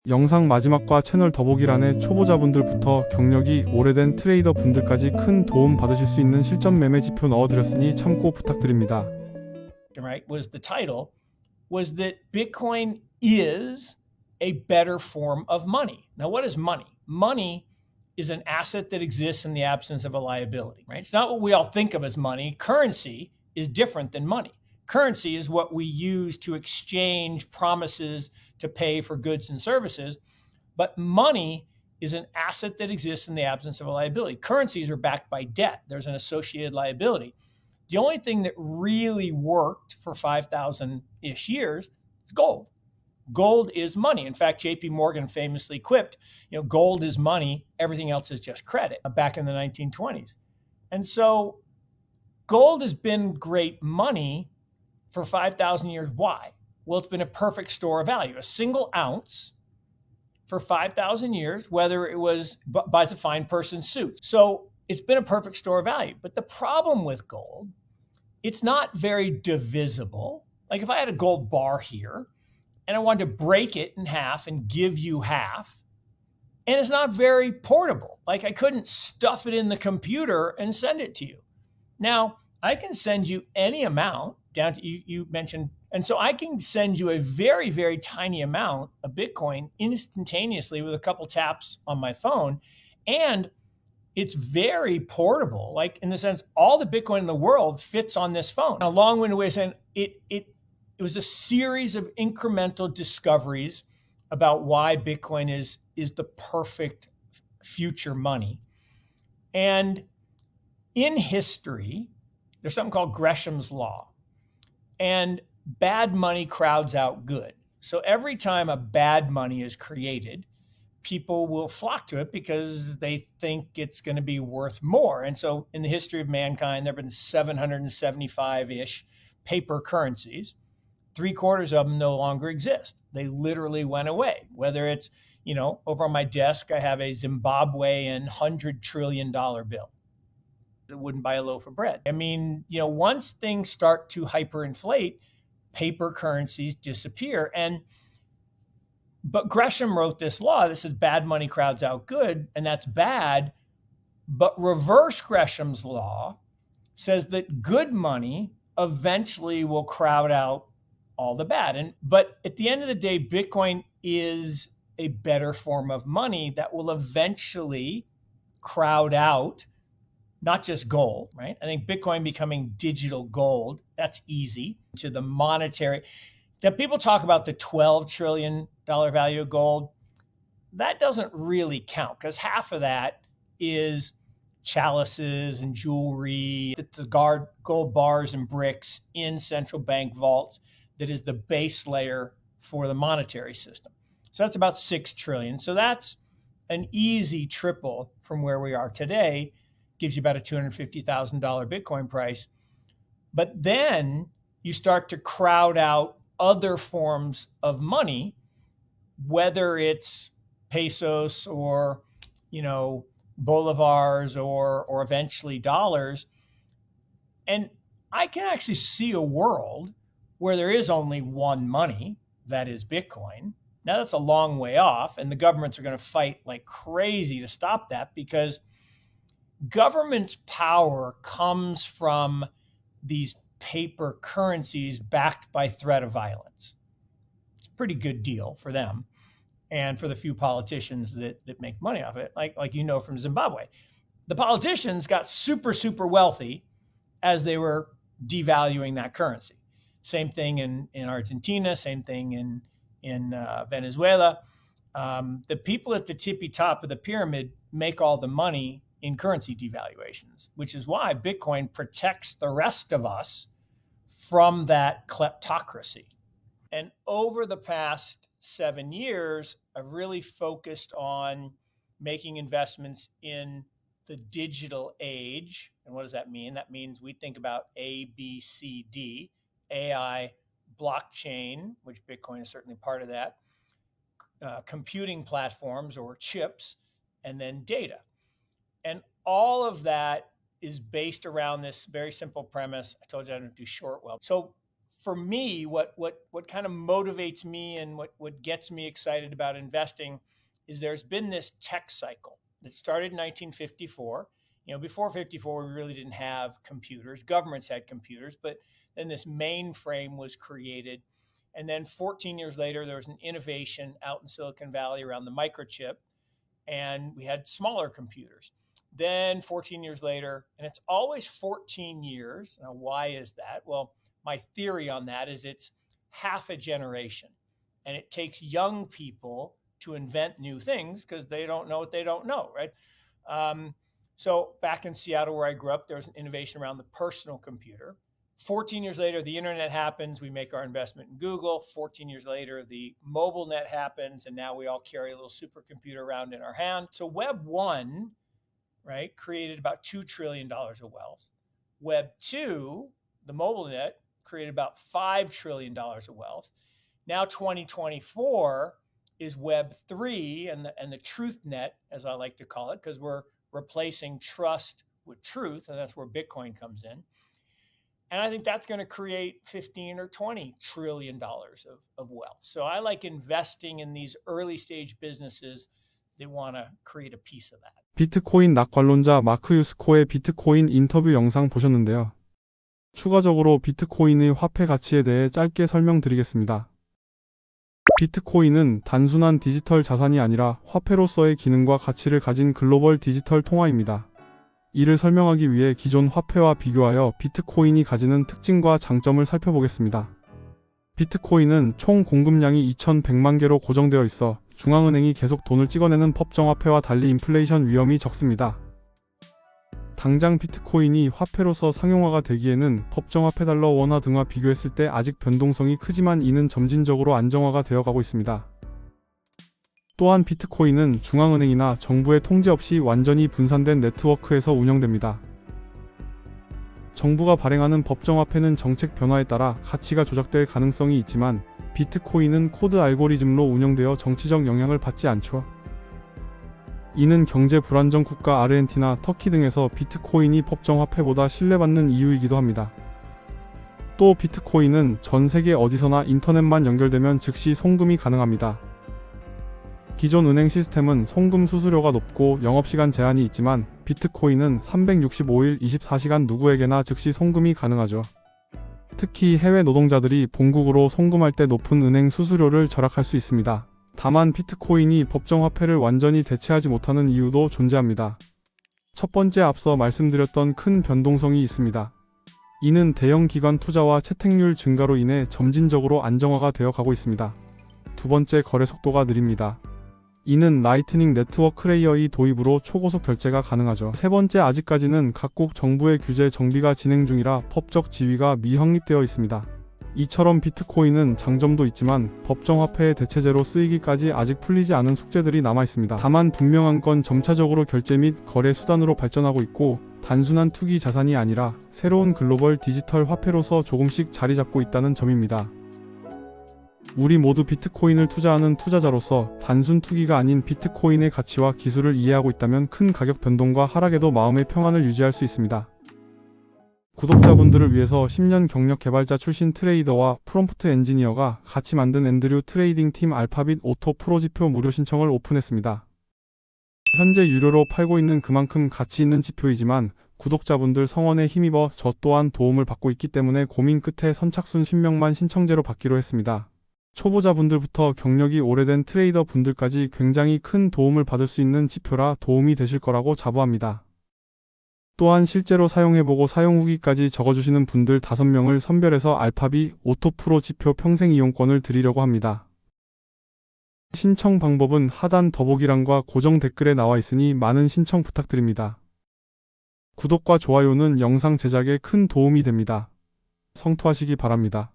영상 마지막과 채널 더보기란에 초보자분들부터 경력이 오래된 트레이더 분들까지 큰 도움 받으실 수 있는 실전 매매 지표 넣어드렸으니 참고 부탁드립니다. Right, was the title, was that Bitcoin is a better form of money. Now, what is money? Money is an asset that exists in the absence of a liability, right? It's not what we all think of as money. Currency is different than money. Currency is what we use to exchange promises to pay for goods and services, but money is an asset that exists in the absence of a liability. Currencies are backed by debt. There's an associated liability. The only thing that really worked for 5,000-ish years is gold. Gold is money. In fact, JP Morgan famously quipped, gold is money, everything else is just credit, back in the 1920s. And so gold has been great money for 5,000 years. Why? Well, it's been a perfect store of value. A single ounce for 5,000 years, whether it was buys a fine person's suit. So it's been a perfect store of value. But the problem with gold, it's not very divisible. Like if I had a gold bar here and I wanted to break it in half and give you half, and it's not very portable. Like I couldn't stuff it in the computer and send it to you. Now, I can send you any amount down to you mentioned, and so I can send you a very, very tiny amount of Bitcoin instantaneously with a couple taps on my phone. And it's very portable, like in the sense all the Bitcoin in the world fits on this phone. A long-winded way of saying it was a series of incremental discoveries about why Bitcoin is the perfect future money. And in history, there's something called Gresham's Law. And bad money crowds out good. So every time a bad money is created, people will flock to it because they think it's going to be worth more. And so in the history of mankind, there have been 775-ish paper currencies. 3/4 of them no longer exist. They literally went away. Whether it's, over on my desk, I have a Zimbabwean $100 trillion bill. It wouldn't buy a loaf of bread. I mean, once things start to hyperinflate, paper currencies disappear. But Gresham wrote this law that says bad money crowds out good, and that's bad. But reverse Gresham's law says that good money eventually will crowd out all the bad. But at the end of the day, Bitcoin is a better form of money that will eventually crowd out not just gold, right? I think Bitcoin becoming digital gold, that's easy. To the monetary, that people talk about the $12 trillion value of gold, that doesn't really count because half of that is chalices and jewelry, the gold bars and bricks in central bank vaults that is the base layer for the monetary system. So that's about 6 trillion. So that's an easy triple from where we are today. Gives you about a $250,000 Bitcoin price. But then you start to crowd out other forms of money, whether it's pesos or, bolivars or eventually dollars. And I can actually see a world where there is only one money, that is Bitcoin. Now that's a long way off, and the governments are going to fight like crazy to stop that because government's power comes from these paper currencies backed by threat of violence. It's a pretty good deal for them and for the few politicians that make money off it, like from Zimbabwe. The politicians got super, super wealthy as they were devaluing that currency. Same thing in Argentina, same thing in Venezuela. The people at the tippy top of the pyramid make all the money in currency devaluations, which is why Bitcoin protects the rest of us from that kleptocracy. And over the past 7 years, I've really focused on making investments in the digital age. And what does that mean? That means we think about A, B, C, D, AI, blockchain, which Bitcoin is certainly part of that, computing platforms or chips, and then data. And all of that is based around this very simple premise. I told you I don't do short well. So for me, what kind of motivates me and what gets me excited about investing is there's been this tech cycle that started in 1954. Before 54, we really didn't have computers. Governments had computers, but then this mainframe was created. And then 14 years later, there was an innovation out in Silicon Valley around the microchip, and we had smaller computers. Then 14 years later, and it's always 14 years. Now, why is that? Well, my theory on that is it's half a generation, and it takes young people to invent new things because they don't know what they don't know, right? So back in Seattle, where I grew up, there was an innovation around the personal computer. 14 years later, the internet happens. We make our investment in Google. 14 years later, the mobile net happens, and now we all carry a little supercomputer around in our hand. So Web 1, right, created about $2 trillion of wealth. Web 2, the mobile net, created about $5 trillion of wealth. Now 2024 is Web 3 and the truth net, as I like to call it, because we're replacing trust with truth, and that's where Bitcoin comes in. And I think that's going to create 15 or 20 trillion dollars of wealth. So I like investing in these early stage businesses that want to create a piece of that. 비트코인 낙관론자 마크유스코의 비트코인 인터뷰 영상 보셨는데요. 추가적으로 비트코인의 화폐 가치에 대해 짧게 설명드리겠습니다. 비트코인은 단순한 디지털 자산이 아니라 화폐로서의 기능과 가치를 가진 글로벌 디지털 통화입니다. 이를 설명하기 위해 기존 화폐와 비교하여 비트코인이 가지는 특징과 장점을 살펴보겠습니다. 비트코인은 총 공급량이 2100만 개로 고정되어 있어 중앙은행이 계속 돈을 찍어내는 법정화폐와 달리 인플레이션 위험이 적습니다. 당장 비트코인이 화폐로서 상용화가 되기에는 법정화폐 달러 원화 등과 비교했을 때 아직 변동성이 크지만 이는 점진적으로 안정화가 되어가고 있습니다. 또한 비트코인은 중앙은행이나 정부의 통제 없이 완전히 분산된 네트워크에서 운영됩니다. 정부가 발행하는 법정화폐는 정책 변화에 따라 가치가 조작될 가능성이 있지만 비트코인은 코드 알고리즘로 운영되어 정치적 영향을 받지 않죠. 이는 경제 불안정 국가 아르헨티나, 터키 등에서 비트코인이 법정화폐보다 신뢰받는 이유이기도 합니다. 또 비트코인은 전 세계 어디서나 인터넷만 연결되면 즉시 송금이 가능합니다. 기존 은행 시스템은 송금 수수료가 높고 영업시간 제한이 있지만 비트코인은 365일 24시간 누구에게나 즉시 송금이 가능하죠. 특히 해외 노동자들이 본국으로 송금할 때 높은 은행 수수료를 절약할 수 있습니다. 다만 비트코인이 법정화폐를 완전히 대체하지 못하는 이유도 존재합니다. 첫 번째, 앞서 말씀드렸던 큰 변동성이 있습니다. 이는 대형 기관 투자와 채택률 증가로 인해 점진적으로 안정화가 되어 가고 있습니다. 두 번째, 거래 속도가 느립니다. 이는 라이트닝 네트워크 레이어의 도입으로 초고속 결제가 가능하죠. 세 번째, 아직까지는 각국 정부의 규제 정비가 진행 중이라 법적 지위가 미확립되어 있습니다. 이처럼 비트코인은 장점도 있지만 법정화폐의 대체제로 쓰이기까지 아직 풀리지 않은 숙제들이 남아있습니다. 다만 분명한 건 점차적으로 결제 및 거래 수단으로 발전하고 있고 단순한 투기 자산이 아니라 새로운 글로벌 디지털 화폐로서 조금씩 자리 잡고 있다는 점입니다. 우리 모두 비트코인을 투자하는 투자자로서 단순 투기가 아닌 비트코인의 가치와 기술을 이해하고 있다면 큰 가격 변동과 하락에도 마음의 평안을 유지할 수 있습니다. 구독자분들을 위해서 10년 경력 개발자 출신 트레이더와 프롬프트 엔지니어가 같이 만든 앤드류 트레이딩 팀 알파빗 오토 프로 지표 무료 신청을 오픈했습니다. 현재 유료로 팔고 있는 그만큼 가치 있는 지표이지만 구독자분들 성원에 힘입어 저 또한 도움을 받고 있기 때문에 고민 끝에 선착순 10명만 신청제로 받기로 했습니다. 초보자분들부터 경력이 오래된 트레이더 분들까지 굉장히 큰 도움을 받을 수 있는 지표라 도움이 되실 거라고 자부합니다. 또한 실제로 사용해보고 사용 후기까지 적어주시는 분들 5명을 선별해서 알파빗 오토 프로 지표 평생 이용권을 드리려고 합니다. 신청 방법은 하단 더보기란과 고정 댓글에 나와 있으니 많은 신청 부탁드립니다. 구독과 좋아요는 영상 제작에 큰 도움이 됩니다. 성투하시기 바랍니다.